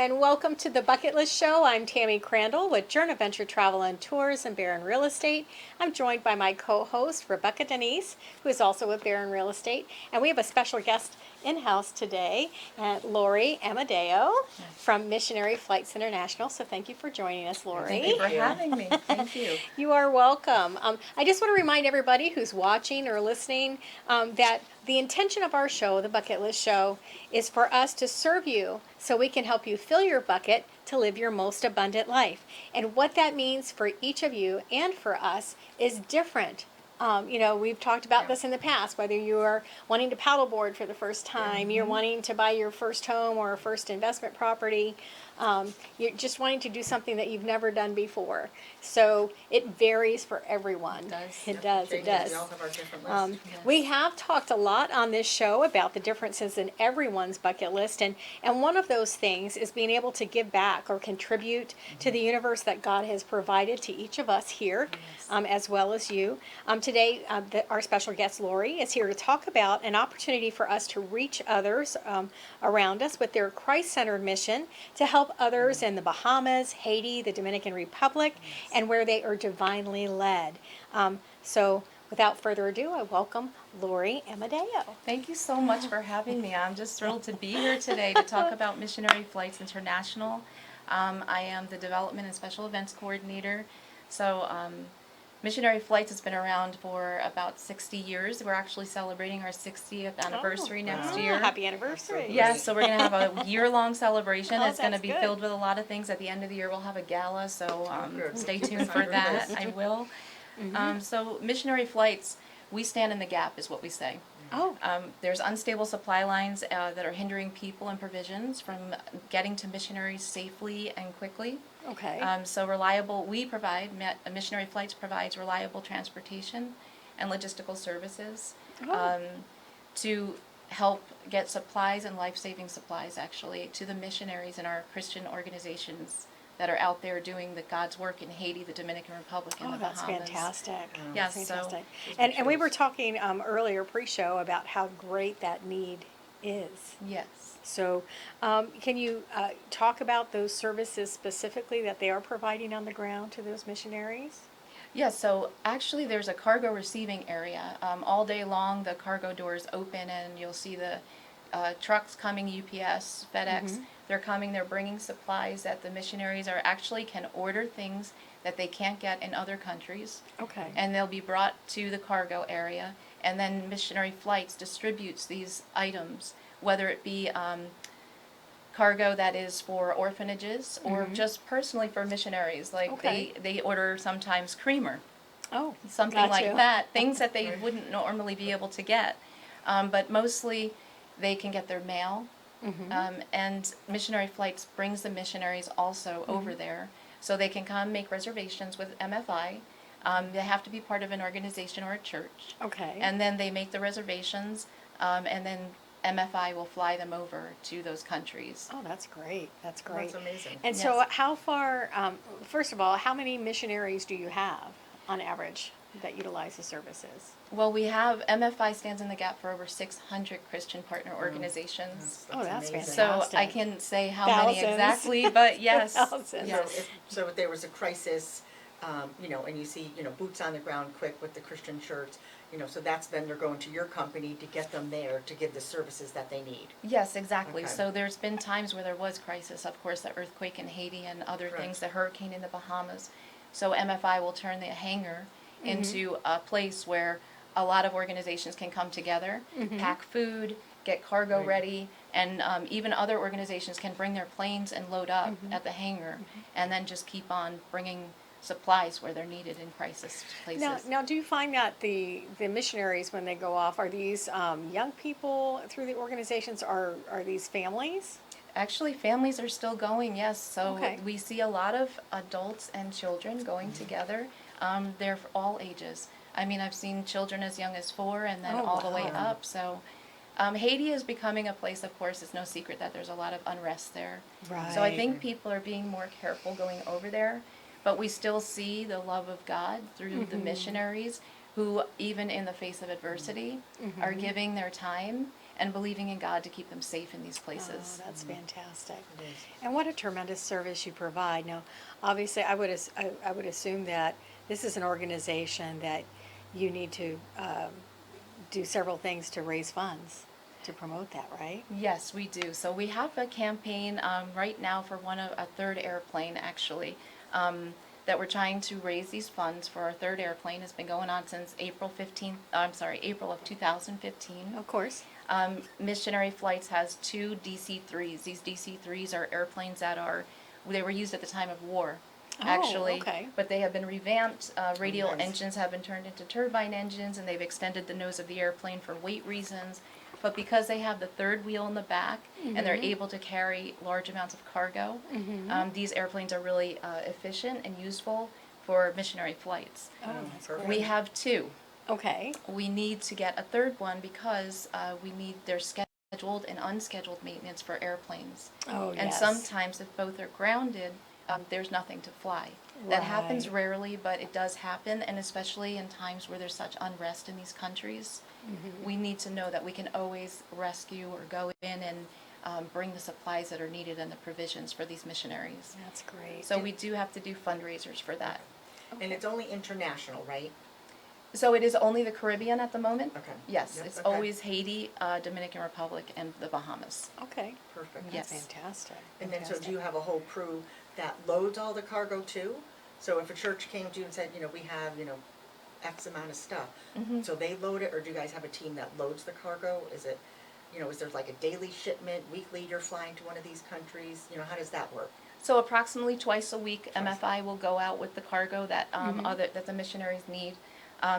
and welcome to the Bucket List Show. I'm Tammy Crandell with Journey Venture Travel and Tours and Barron Real Estate. I'm joined by my co-host, Rebecca Danise, who is also with Barron Real Estate. And we have a special guest in-house today, Lori Amodeo from Missionary Flights International. So thank you for joining us, Lori. Thank you for having me. Thank you. You are welcome. I just want to remind everybody who's watching or listening that the intention of our show, the Bucket List Show, is for us to serve you so we can help you fill your bucket to live your most abundant life. And what that means for each of you and for us is different. We've talked about this in the past, whether you are wanting to paddleboard for the first time, you're wanting to buy your first home or first investment property, you're just wanting to do something that you've never done before. So it varies for everyone. It does. We all have our different lists. We have talked a lot on this show about the differences in everyone's bucket list, and one of those things is being able to give back or contribute to the universe that God has provided to each of us here, as well as you. Today, our special guest, Lori, is here to talk about an opportunity for us to reach others around us with their Christ-centered mission to help others in the Bahamas, Haiti, the Dominican Republic, and where they are divinely led. So without further ado, I welcome Lori Amodeo. Thank you so much for having me. I'm just thrilled to be here today to talk about Missionary Flights International. I am the Development and Special Events Coordinator. So Missionary Flights has been around for about 60 years. We're actually celebrating our 60th anniversary next year. Happy anniversary. Yes, so we're going to have a year-long celebration. It's going to be good. filled with a lot of things. At the end of the year, we'll have a gala, so stay tuned for that. I will. So Missionary Flights, we stand in the gap is what we say. There's unstable supply lines that are hindering people and provisions from getting to missionaries safely and quickly. Okay. So Missionary Flights provides reliable transportation and logistical services to help get supplies and life-saving supplies, actually, to the missionaries in our Christian organizations that are out there doing God's work in Haiti, the Dominican Republic, and the Bahamas. That's fantastic. Yes, fantastic. And we were talking earlier pre-show about how great that need is. Yes. So can you talk about those services specifically that they are providing on the ground to those missionaries? Yes, so actually there's a cargo receiving area. All day long the cargo doors open and you'll see the trucks coming, UPS, FedEx. They're coming, they're bringing supplies that the missionaries can order things that they can't get in other countries. Okay. And they'll be brought to the cargo area, and then Missionary Flights distributes these items, whether it be cargo that is for orphanages or just personally for missionaries. Like they order sometimes creamer. Something like that. Things that they wouldn't normally be able to get. But mostly they can get their mail. And Missionary Flights brings the missionaries also over there. So they can come make reservations with MFI. They have to be part of an organization or a church. Okay. And then they make the reservations, and then MFI will fly them over to those countries. Oh, that's great. That's great. That's amazing. And so how far, first of all, how many missionaries do you have on average that utilize the services? Well, we have, MFI stands in the gap for over 600 Christian partner organizations. That's amazing. fantastic. So I can say how Thousands. many exactly, but yes. Thousands. So if there was a crisis, and you see, boots on the ground quick with the Christian shirts, so that's then they're going to your company to get them there to give the services that they need. Yes, exactly. Okay. So there's been times where there was crisis, of course, the earthquake in Haiti and other things, the hurricane in the Bahamas. So MFI will turn the hangar into a place where a lot of organizations can come together, pack food, get cargo ready, and even other organizations can bring their planes and load up at the hangar, and then just keep on bringing supplies where they're needed in crisis places. Now, do you find that the missionaries, when they go off, are these young people through the organizations, or are these families? Actually, families are still going, yes. So we see a lot of adults and children going together. They're for all ages. I mean, I've seen children as young as 4 and then all the way up. So Haiti is becoming a place, of course, it's no secret that there's a lot of unrest there. Right. So I think people are being more careful going over there. But we still see the love of God through the missionaries who, even in the face of adversity, are giving their time and believing in God to keep them safe in these places. Oh, that's fantastic. It is. And what a tremendous service you provide. Now, obviously, I would assume that this is an organization that you need to do several things to raise funds to promote that, right? Yes, we do. So we have a campaign right now for a third airplane, actually, that we're trying to raise these funds for our third airplane. It's been going on since April of 2015. Of course. Missionary Flights has 2 DC-3s. These DC-3s are airplanes they were used at the time of war, actually. Oh, okay. But they have been revamped. Radial Nice. engines have been turned into turbine engines, and they've extended the nose of the airplane for weight reasons. But because they have the third wheel in the back, and they're able to carry large amounts of cargo, these airplanes are really efficient and useful for missionary flights. Oh, that's perfect. We have 2. Okay. We need to get a third one because there's scheduled and unscheduled maintenance for airplanes. Oh, And yes. sometimes if both are grounded, there's nothing to fly. That happens Right. rarely, but it does happen, and especially in times where there's such unrest in these countries, we need to know that we can always rescue or go in and bring the supplies that are needed and the provisions for these missionaries. That's great. So we do have to do fundraisers for that. And it's only international, right? So it is only the Caribbean at the moment? Okay. Yes, Yep, it's okay. always Haiti, Dominican Republic, and the Bahamas. Okay. Perfect. Yes. That's fantastic. And then, so Fantastic. do you have a whole crew that loads all the cargo too? So if a church came to you and said, we have, X amount of stuff, so they load it, or do you guys have a team that loads the cargo? Is it, is there like a daily shipment, weekly you're flying to one of these countries? How does that work? So approximately twice a week, MFI will go out with the cargo that that the missionaries need.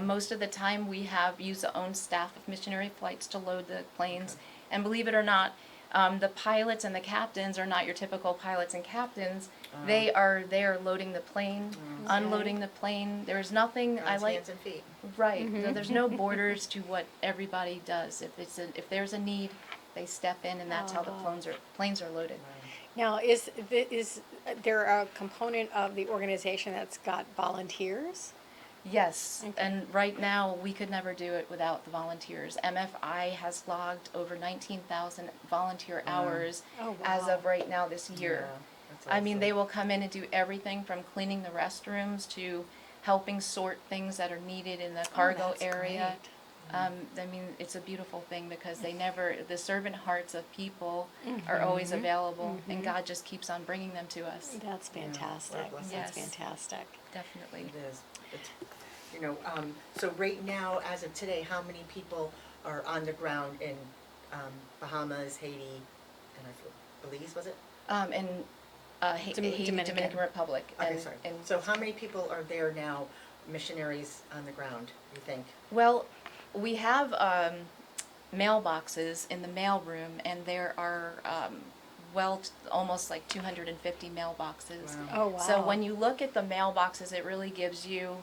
Most of the time, we use the own staff of Missionary Flights to load the planes. Okay. And believe it or not, the pilots and the captains are not your typical pilots and captains. They are there loading the plane, unloading the plane. There's nothing God's hands and feet. Right. So there's no borders to what everybody does. If there's a need, they step in, and that's how the planes are loaded. Now, is there a component of the organization that's got volunteers? Yes, Okay. and right now we could never do it without the volunteers. MFI has logged over 19,000 volunteer hours Oh, as wow. of right now this year. Yeah, that's I mean, awesome. they will come in and do everything from cleaning the restrooms to helping sort things that are needed in the cargo that's area. great. I mean, it's a beautiful thing because the servant hearts of people are always available, and God just keeps on bringing them to us. That's fantastic. what a blessing. That's Yes. fantastic. Definitely. It is. It's, so right now, as of today, how many people are on the ground in Bahamas, Haiti, and Belize, was it? And Haiti, Dominican. Dominican Republic. Okay, and, sorry. and So how many people are there now, missionaries on the ground, you think? Well, we have mailboxes in the mailroom, and there are almost like 250 mailboxes. Wow. Oh, wow. So when you look at the mailboxes, it really gives you,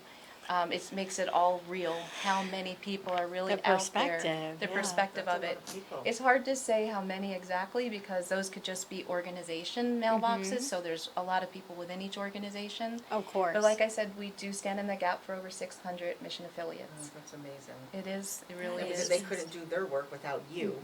it makes it all real, how many people are really The out there. perspective, The yeah. perspective That's of a lot it. of people. It's hard to say how many exactly because those could just be organization mailboxes, so there's a lot of people within each organization. Of course. But like I said, we do stand in the gap for over 600 mission Oh, affiliates. that's amazing. It really Because is. they couldn't do their work without you,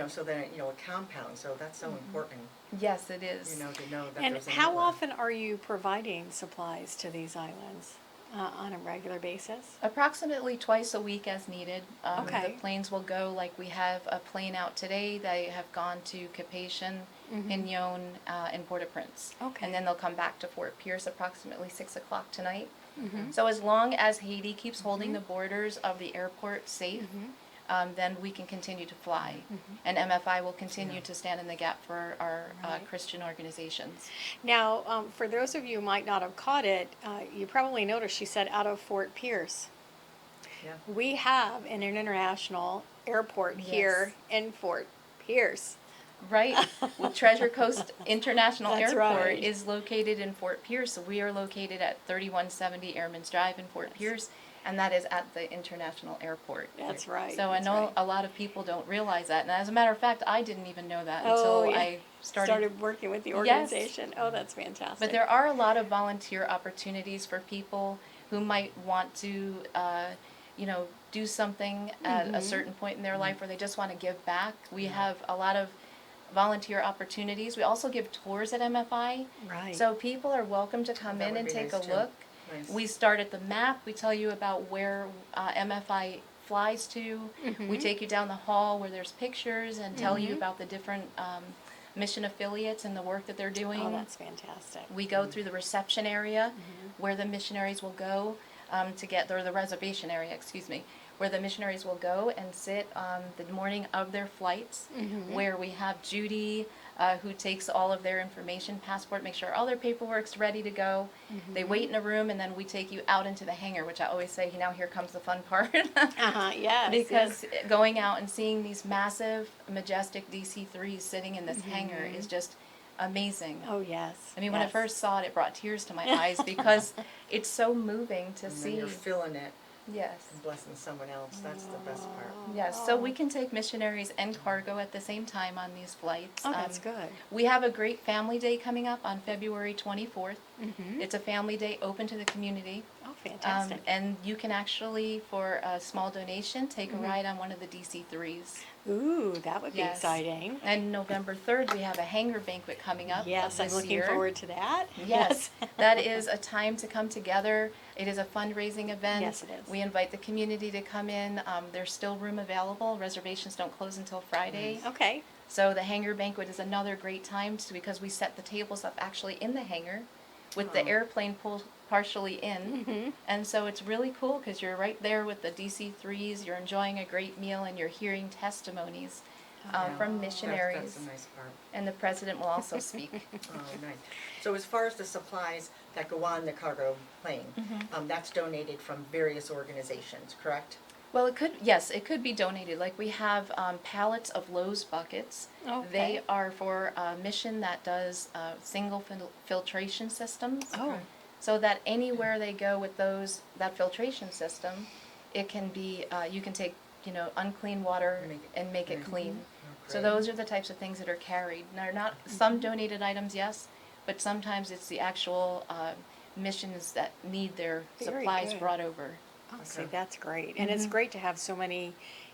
so then, a compound, so that's so important, Yes, it is. to know that And there's a how network. often are you providing supplies to these islands on a regular basis? Approximately twice a week as needed. Okay. The planes will go, like we have a plane out today. They have gone to Cap-Haïtien, Piñon, and Port-au-Prince. Okay. And then they'll come back to Fort Pierce approximately 6 o'clock tonight. So as long as Haiti keeps holding the borders of the airport safe, then we can continue to fly. And MFI will continue to stand in the gap for our Christian organizations. Now, for those of you who might not have caught it, you probably noticed she said out of Fort Pierce. Yeah. We have an international airport here in Fort Pierce. Right. With Treasure Coast International That's Airport right. is located in Fort Pierce. So we are located at 3170 Airman's Drive in Fort Pierce, and that is at the international airport. That's right. So I that's know right. a lot of people don't realize that. And as a matter of fact, I didn't even know that Oh, until yeah. I started working with the Yes. organization. Oh, that's fantastic. But there are a lot of volunteer opportunities for people who might want to, do something at a certain point in their life where they just want to give back. We have a lot of volunteer opportunities. We also give tours at MFI. Right. So people are welcome to come That in would and be take nice, a too. look. Nice. We start at the map. We tell you about where MFI flies to. We take you down the hall where there's pictures and tell you about the different mission affiliates and the work that they're doing. Oh, that's fantastic. We go through the reception area where the missionaries will go or the reservation area, where the missionaries will go and sit on the morning of their flights, where we have Judy, who takes all of their information, passport, make sure all their paperwork's ready to go. They wait in a room, and then we take you out into the hangar, which I always say, now here comes the fun part. Yes. Because going out and seeing these massive, majestic DC-3s sitting in this hangar is just amazing. Oh, yes. I mean, when I first saw it, it brought tears to my eyes because it's so moving to And see. then you're feeling it Yes. and blessing someone else. That's the best part. Yes, so we can take missionaries and cargo at the same time on these flights. Oh, that's good. We have a great family day coming up on February 24th. It's a family day open to the community. Oh, fantastic. And you can actually, for a small donation, take a ride on one of the DC-3s. Ooh, that would be Yes. exciting. And November 3rd, we have a hangar banquet coming up. Yes, I'm this looking year. forward to that. Yes, that is a time to come together. It is a fundraising event. Yes, it is. We invite the community to come in. There's still room available. Reservations don't close until Friday. Okay. So the hangar banquet is another great time because we set the tables up actually in the hangar with the airplane pulled partially in. And so it's really cool because you're right there with the DC-3s. You're enjoying a great meal and you're hearing testimonies from missionaries. That's the nice part. And the president will also speak. Oh, nice. So as far as the supplies that go on the cargo plane, that's donated from various organizations, correct? Well, it could be donated. Like we have pallets of Lowe's buckets. Okay. They are for a mission that does single filtration systems. Oh. So that anywhere they go with that filtration system, it can be, you can take, unclean water and make it clean. So those are the types of things that are carried. They're not, some donated items, yes, but sometimes it's the actual missions that need their Very supplies good. brought over. Oh, see, that's great. And it's great to have so many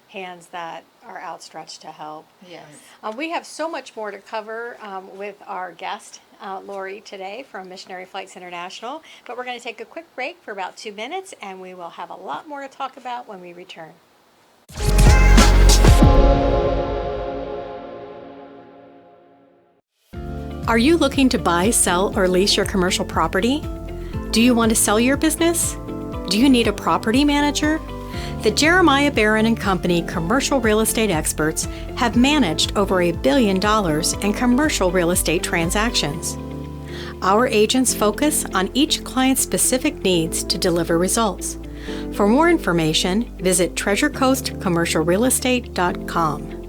hands that are outstretched to help. Yes. We have so much more to cover with our guest, Lori, today from Missionary Flights International. But we're going to take a quick break for about 2 minutes, and we will have a lot more to talk about when we return. Are you looking to buy, sell, or lease your commercial property? Do you want to sell your business? Do you need a property manager? The Jeremiah Barron and Company commercial real estate experts have managed over $1 billion in commercial real estate transactions. Our agents focus on each client's specific needs to deliver results. For more information, visit treasurecoastcommercialrealestate.com.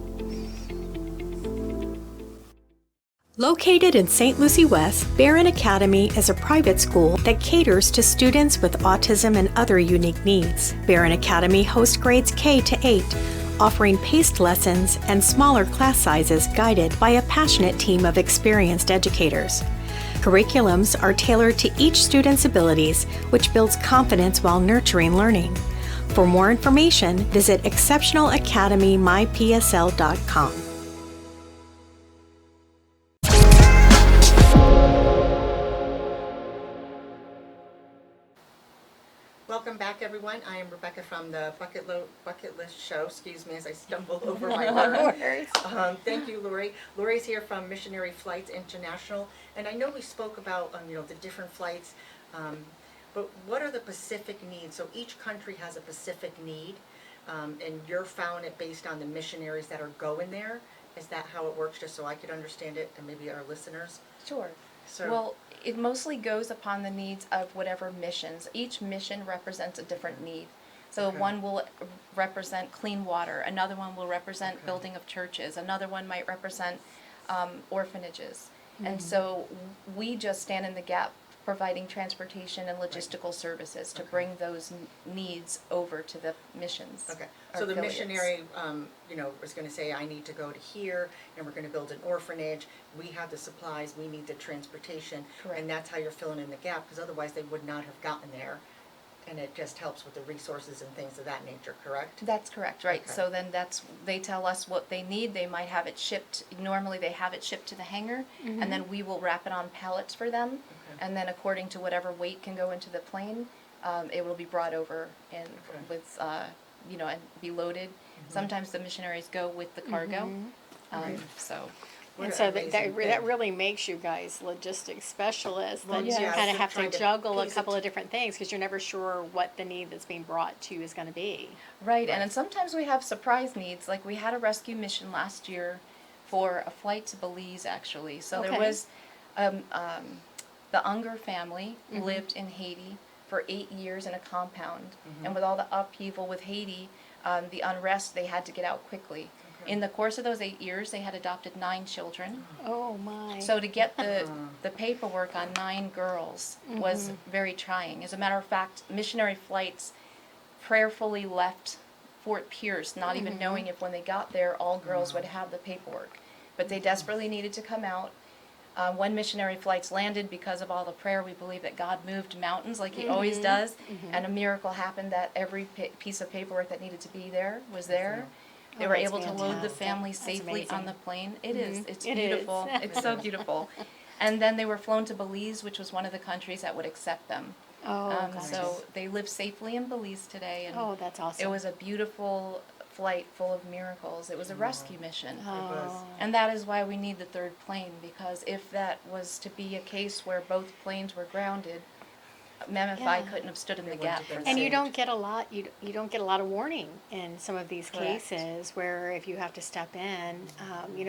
Located in St. Lucie West, Barron Academy is a private school that caters to students with autism and other unique needs. Barron Academy hosts grades K to 8, offering paced lessons and smaller class sizes guided by a passionate team of experienced educators. Curriculums are tailored to each student's abilities, which builds confidence while nurturing learning. For more information, visit exceptionalacademymypsl.com. Welcome back, everyone. I am Rebecca from the Bucket List Show. Excuse me as I stumble over my words. Thank you, Lori. Lori's here from Missionary Flights International, and I know we spoke about the different flights, but what are the specific needs? So each country has a specific need, and you're found it based on the missionaries that are going there. Is that how it works? Just so I could understand it, and maybe our listeners. Sure. So, Well, it mostly goes upon the needs of whatever missions. Each mission represents a different need. So Okay. one will represent clean water, another one will represent Okay. building of churches, another one might represent orphanages. And so we just stand in the gap providing transportation and logistical services to bring those needs over to the missions. Okay, or so the affiliates. missionary, is gonna say, I need to go to here, and we're gonna build an orphanage, we have the supplies, we need the transportation, Correct. and that's how you're filling in the gap, because otherwise they would not have gotten there, and it just helps with the resources and things of that nature, correct? That's correct, right. Okay. So then they tell us what they need. They might have it shipped, normally they have it shipped to the hangar, and then we will wrap it on pallets for them. Okay. And then according to whatever weight can go into the plane, it will be brought over and Okay. with, and be loaded. Sometimes the missionaries go with the cargo. So, What And an so amazing that thing. really makes you guys logistics specialists. Well, That yeah, you kind of so have to trying to juggle a piece it couple of different things because you're never sure what the need that's being brought to you is going to be. right, and then sometimes we have surprise needs. Like we had a rescue mission last year for a flight to Belize, actually. So there Okay. was the Unger family lived in Haiti for 8 years in a compound, and with all the upheaval with Haiti, the unrest, they had to get out quickly. Okay. In the course of those 8 years, they had adopted 9 children. Oh my. So to get the paperwork on 9 girls was very trying. As a matter of fact, missionary flights prayerfully left Fort Pierce, not even knowing if when they got there all girls would have the paperwork. But they desperately needed to come out. When missionary flights landed, because of all the prayer, we believe that God moved mountains like He always does, and a miracle happened that every piece of paperwork that needed to be there was there. They Oh, were that's able to load the fantastic. family That's safely on amazing. the plane. It is. It's It beautiful. is. It's so beautiful. And then they were flown to Belize, which was one of the countries that would accept them. Oh, gosh. So they live safely in Belize today, and Oh, that's awesome. it was a beautiful flight full of miracles. It was a rescue mission. was. Oh. And that is why we need the 3rd plane, because if that was to be a case where both planes were grounded, MFI Yeah. couldn't have stood in They the wouldn't gap have for been that. And you saved. don't get a lot. You don't get a lot of warning in some of these Correct. cases where if you have to step in,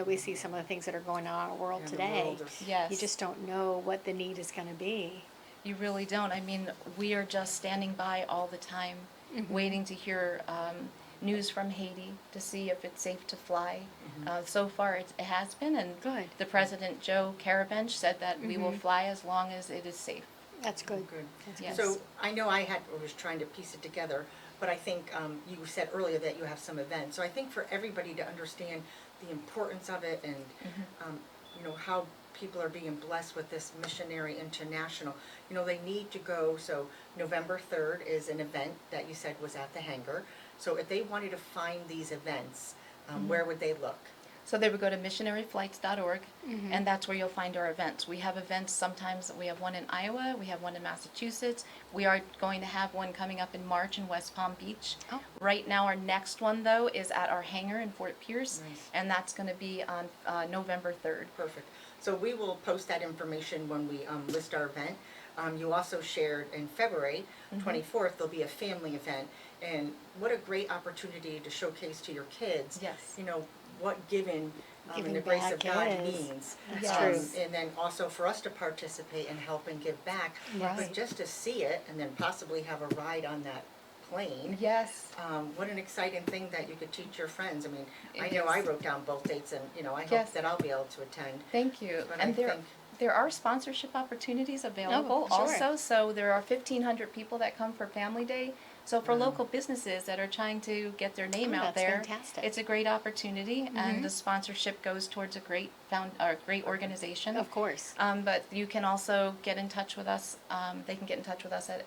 we see some of the things that are going on in our world And the today. world is- Yes. You just don't know what the need is going to be. You really don't. I mean, we are just standing by all the time, waiting to hear news from Haiti to see if it's safe to fly. So far, it has been, and Good. the President Joe Carabench said that we will fly as long as it is safe. That's good. Good. That's Yes. So I know I was trying to piece it together, but I think you said earlier that you have some events. So I think for everybody to understand the importance of it and how people are being blessed with this Missionary International, they need to go. So November 3rd is an event that you said was at the hangar. So if they wanted to find these events, where would they look? So they would go to missionaryflights.org, and that's where you'll find our events. We have events sometimes. We have one in Iowa. We have one in Massachusetts. We are going to have one coming up in March in West Palm Beach. Oh. Right now, our next one, though, is at our hangar in Fort Pierce, Nice. and that's going to be on November 3rd. Perfect. So we will post that information when we list our event. You also shared in February 24th, there'll be a family event. And what a great opportunity to showcase to your kids, Yes. what giving Giving and the grace of back God is. means. That's true. And then also for us to participate and help and give back. Right. But just to see it and then possibly have a ride on that plane. Yes. What an exciting thing that you could teach your friends. I mean, I It know is. I wrote down both dates and, I hope Yes. that I'll be able to attend. Thank you. But And I there, think- there are sponsorship opportunities available sure. also. So there are 1,500 people that come for Family Day. So for local businesses that are trying to get their name Oh, out that's there, fantastic. it's a great opportunity, and the sponsorship goes towards a great great organization. Of course. But you can also get in touch with us. They can get in touch with us at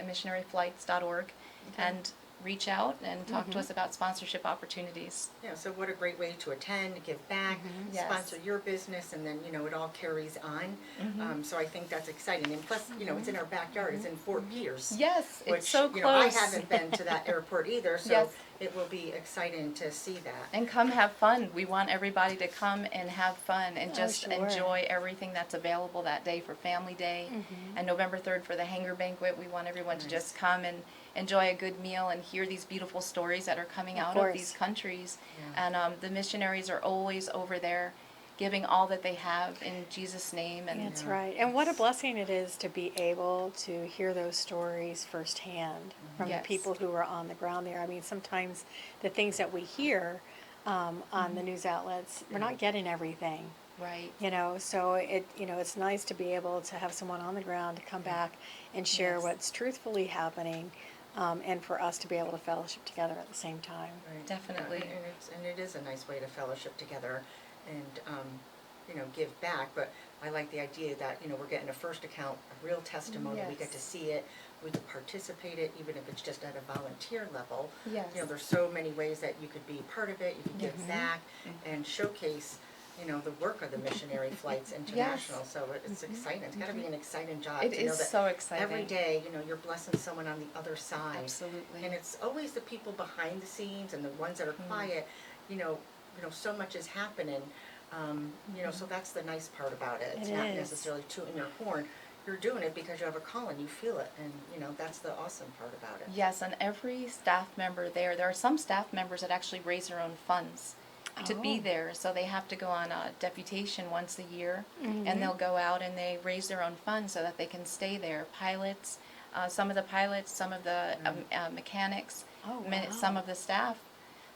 missionaryflights.org and reach out and talk to us about sponsorship opportunities. Yeah, so what a great way to attend, give back, Yes. sponsor your business, and then, it all carries on. So I think that's exciting. And plus, it's in our backyard, it's in Fort Pierce. Yes, Which, it's so I close. haven't been to that airport either, so Yes. it will be exciting to see that. And come have fun. We want everybody to come and have fun and just sure. enjoy everything that's available that day for Family Day. And November 3rd for the hangar banquet, we want everyone to just come and enjoy a good meal and hear these beautiful stories that are coming Of out course. of these countries. Yeah. And the missionaries are always over there giving all that they have in Jesus' name. And That's right. And what a blessing it is to be able to hear those stories firsthand from Yes. the people who are on the ground there. I mean, sometimes the things that we hear on the news outlets, we're not getting everything. right. So it's nice to be able to have someone on the ground to come back and share Yes. what's truthfully happening, and for us to be able to fellowship together at the same time. Right. Definitely. And it is a nice way to fellowship together and, give back. But I like the idea that, we're getting a first account, a real testimony, we get to Yes. see it, we can participate it, even if it's just at a volunteer level. Yes. There's so many ways that you could be part of it, you can give back and showcase, the work of the Missionary Flights International. So it's exciting, it's gotta be an exciting job It to know is that so exciting. every day, you're blessing someone on the other side. Absolutely. And it's always the people behind the scenes and the ones that are quiet, so much is happening. So that's the nice part about it. It's It not is. necessarily tooting your horn. You're doing it because you have a calling, you feel it, and, that's the awesome part about it. Yes, and every staff member there are some staff members that actually raise their own funds to be Oh. there. So they have to go on a deputation once a year, and they'll go out and they raise their own funds so that they can stay there. Pilots, some of the pilots, some of the mechanics, Oh, some wow. of the staff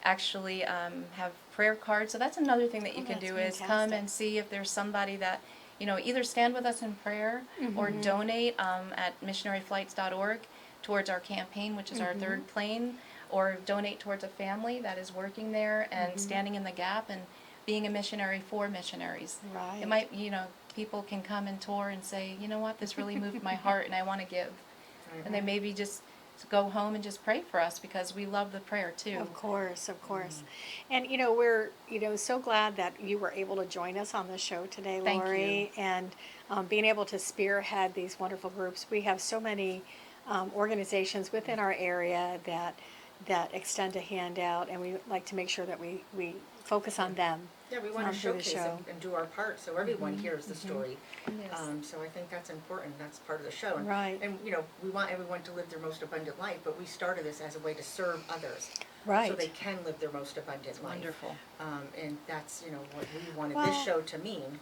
actually have prayer cards. So that's another thing that you Oh, can that's do is come fantastic. and see if there's somebody that, either stand with us in prayer or donate at missionaryflights.org towards our campaign, which is our third plane, or donate towards a family that is working there and standing in the gap and being a missionary for missionaries. Right. It might, people can come and tour and say, you know what, this really moved my heart and I want to give. And they maybe just go home and just pray for us because we love the prayer too. Of course, of course. And, we're, so glad that you were able to join us on the show today, Thank Lori. And being able to spearhead these wonderful groups. We have so many organizations within our area that extend a hand out, and we like to make sure that we focus on them. Yeah, we want to through the showcase show. and do our part so everyone hears the story. Yes. So I think that's important. That's part of the show. And, Right. And we want everyone to live their most abundant life, but we started this as a way to serve others. Right. So they can live their most abundant life. Wonderful. And that's what we wanted Well, this show to mean.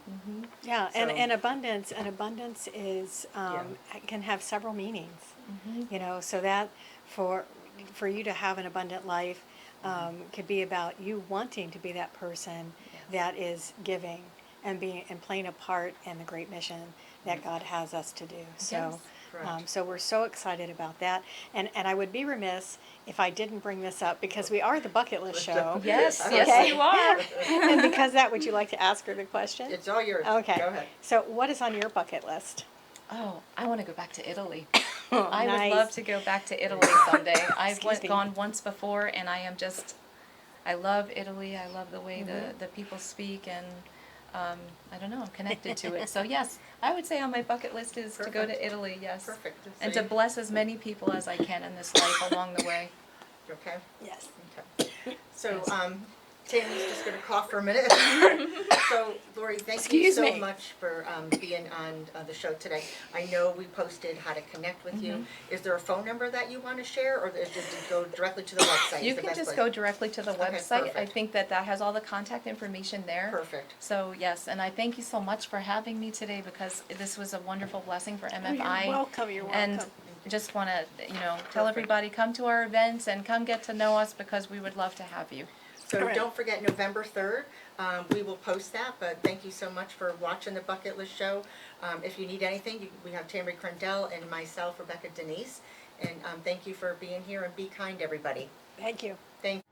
Yeah, So- and abundance is can have several meanings. So that for you to have an abundant life could be about you wanting to be that person that is giving and playing a part in the great mission that God has us to do. So. Yes. Correct. So we're so excited about that, and I would be remiss if I didn't bring this up because we are the Bucket List Show. Yes, Okay. yes you are. And because of that, would you like to ask her the question? It's all yours. Okay. Go ahead. So what is on your bucket list? Oh, I want to go back to Italy. Oh, I nice. would love to go back to Italy someday. I've Excuse me. gone once before, and I love Italy. I love the way the people speak, and I don't know, I'm connected to it. So yes, I would say on my bucket list is to go Perfect. to Italy, yes. Perfect. And So to bless as many people as I can in this life along the way. Okay. Yes. Okay. So, Tammy's just going to cough for a minute. So, Lori, thank you Excuse so me. much for being on the show today. I know we posted how to connect with you. Is there a phone number that you want to share, or does it go directly to the website? You Is the can best just place? go directly to the Okay, website. I perfect. think that has all the contact information there. Perfect. So yes, and I thank you so much for having me today because this was a wonderful blessing for MFI. You're welcome. You're welcome. And just want to, tell everybody, come to our events and come get to know us because we would love to have you. So Correct. don't forget November 3rd. We will post that, but thank you so much for watching the Bucket List Show. If you need anything, we have Tammy Crandell and myself, Rebecca Danise. And thank you for being here, and be kind, everybody. Thank you. Thank you.